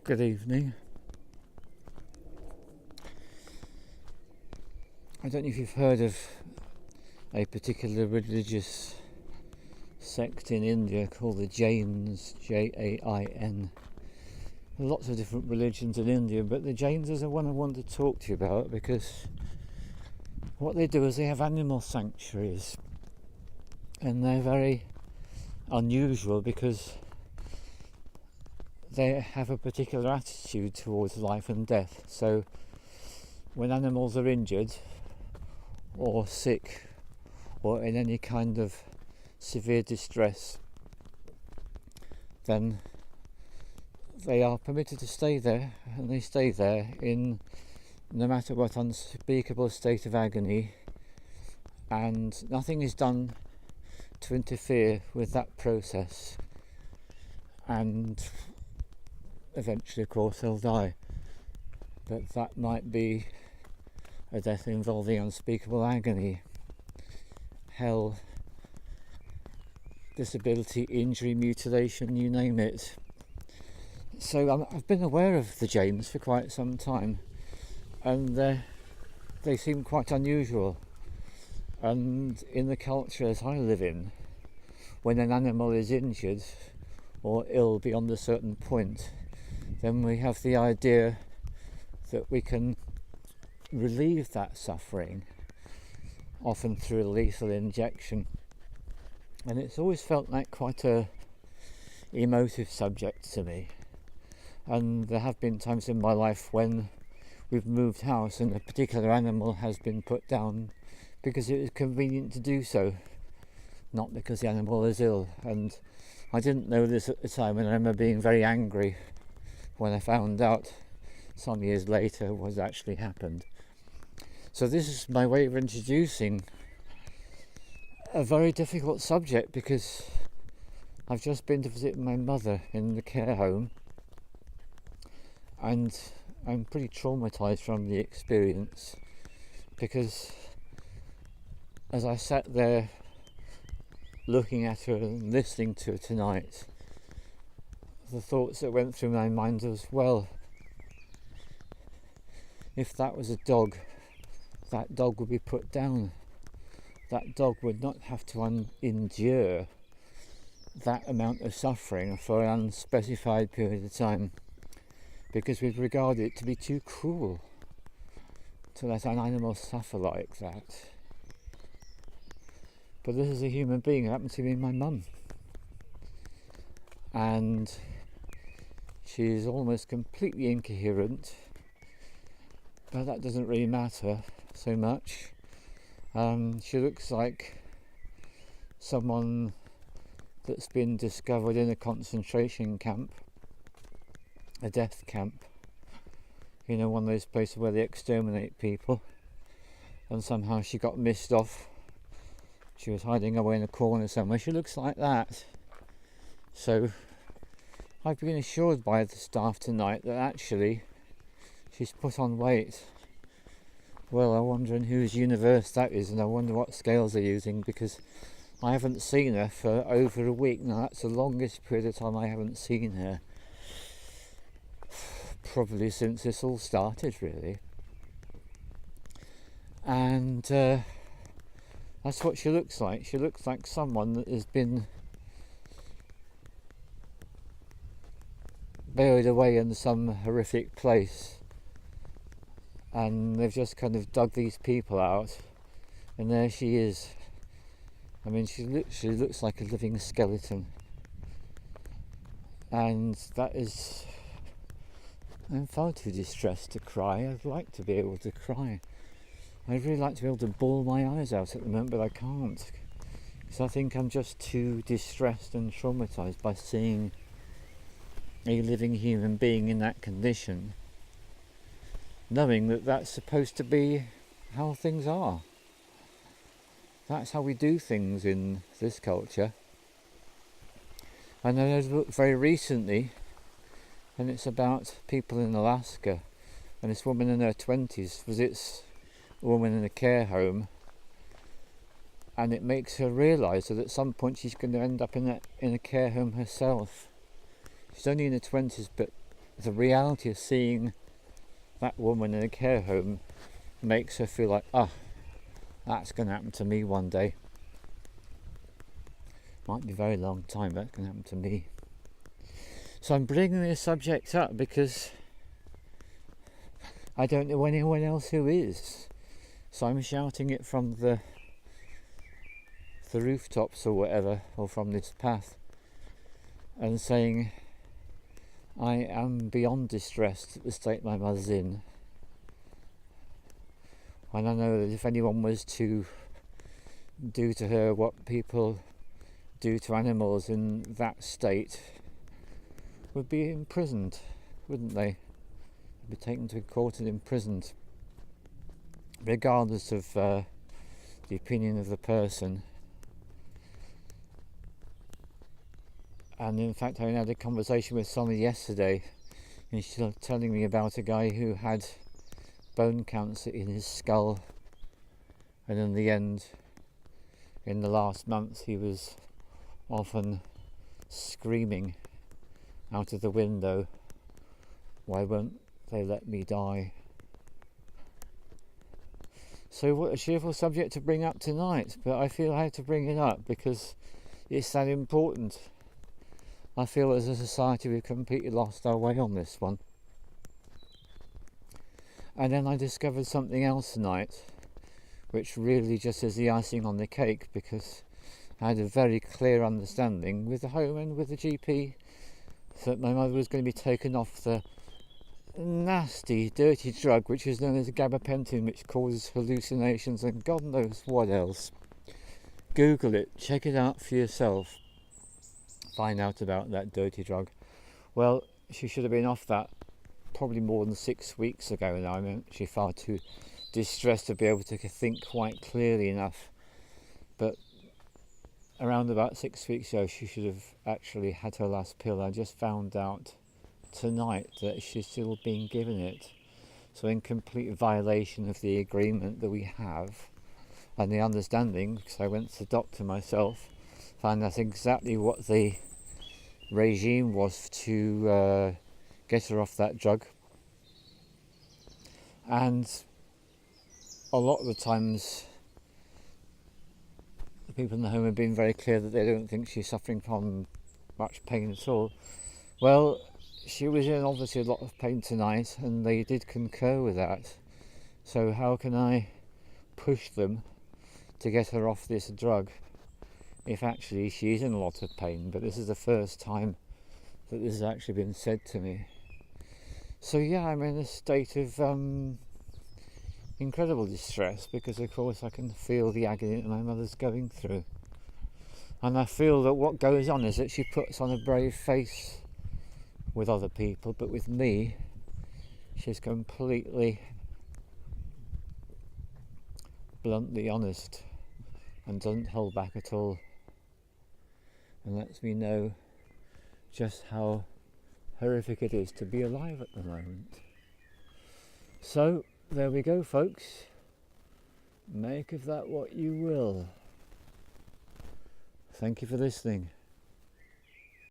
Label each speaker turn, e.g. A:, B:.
A: Good evening. I don't know if you've heard of a particular religious sect in India called the Jains, Jain. There are lots of different religions in India, but the Jains is the one I want to talk to you about because what they do is they have animal sanctuaries, and they're very unusual because they have a particular attitude towards life and death. So when animals are injured or sick or in any kind of severe distress, then they are permitted to stay there, and they stay there in no matter what unspeakable state of agony, and nothing is done to interfere with that process, and eventually of course they'll die, but that might be a death involving unspeakable agony, hell, disability, injury, mutilation, you name it. So I've been aware of the Jains for quite some time, and they seem quite unusual. And in the cultures I live in, when an animal is injured or ill beyond a certain point, then we have the idea that we can relieve that suffering, often through a lethal injection. And it's always felt like quite a emotive subject to me. And there have been times in my life when we've moved house and a particular animal has been put down because it was convenient to do so, not because the animal is ill. And I didn't know this at the time, and I remember being very angry when I found out some years later what had actually happened. So this is my way of introducing a very difficult subject, because I've just been to visit my mother in the care home, and I'm pretty traumatised from the experience, because as I sat there looking at her and listening to her tonight, the thoughts that went through my mind was, well, if that was a dog, that dog would be put down. That dog would not have to endure that amount of suffering for an unspecified period of time, because we'd regard it to be too cruel to let an animal suffer like that. But this is a human being. It happened to be my mum, and she's almost completely incoherent, but that doesn't really matter so much. She looks like someone that's been discovered in a concentration camp, a death camp, one of those places where they exterminate people, and somehow she got missed off. She was hiding away in a corner somewhere. She looks like that. So I've been assured by the staff tonight that actually she's put on weight. Well, I wonder in whose universe that is, and I wonder what scales they're using, because I haven't seen her for over a week now. That's the longest period of time I haven't seen her, probably since this all started, really. And that's what she looks like. She looks like someone that has been buried away in some horrific place, and they've just kind of dug these people out, and there she is. I mean, she literally looks like a living skeleton, and that is, I'm far too distressed to cry. I'd like to be able to cry. I'd really like to be able to bawl my eyes out at the moment, but I can't, because I think I'm just too distressed and traumatised by seeing a living human being in that condition, knowing that that's supposed to be how things are. That's how we do things in this culture. And I looked very recently, and it's about people in Alaska, and this woman in her 20s visits a woman in a care home, and it makes her realise that at some point she's going to end up in a care home herself. She's only in her 20s, but the reality of seeing that woman in a care home makes her feel like, that's going to happen to me one day. Might be a very long time, but it's going to happen to me. So I'm bringing this subject up because I don't know anyone else who is. So I'm shouting it from the rooftops or whatever, or from this path, and saying I am beyond distressed at the state my mother's in. And I know that if anyone was to do to her what people do to animals in that state, would be imprisoned, wouldn't they? Be taken to court and imprisoned, regardless of the opinion of the person. And in fact, I had a conversation with someone yesterday, and she's telling me about a guy who had bone cancer in his skull, and in the end, in the last month, he was often screaming out of the window, "Why won't they let me die?" So what a cheerful subject to bring up tonight, but I feel I have to bring it up because it's that important. I feel as a society we've completely lost our way on this one. And then I discovered something else tonight, which really just is the icing on the cake, because I had a very clear understanding with the home and with the GP that my mother was going to be taken off the nasty, dirty drug which is known as gabapentin, which causes hallucinations and God knows what else. Google it, check it out for yourself, find out about that dirty drug. Well, she should have been off that probably more than 6 weeks ago now. I'm actually far too distressed to be able to think quite clearly enough, but around about 6 weeks ago she should have actually had her last pill. I just found out tonight that she's still being given it, so in complete violation of the agreement that we have and the understanding, because I went to the doctor myself, found that's exactly what the regime was to get her off that drug. And a lot of the times the people in the home have been very clear that they don't think she's suffering from much pain at all. Well, she was in obviously a lot of pain tonight, and they did concur with that. So how can I push them to get her off this drug if actually she's in a lot of pain? But this is the first time that this has actually been said to me. So yeah, I'm in a state of incredible distress, because of course I can feel the agony that my mother's going through. And I feel that what goes on is that she puts on a brave face with other people, but with me she's completely bluntly honest and doesn't hold back at all, and lets me know just how horrific it is to be alive at the moment. So there we go, folks. Make of that what you will. Thank you for listening.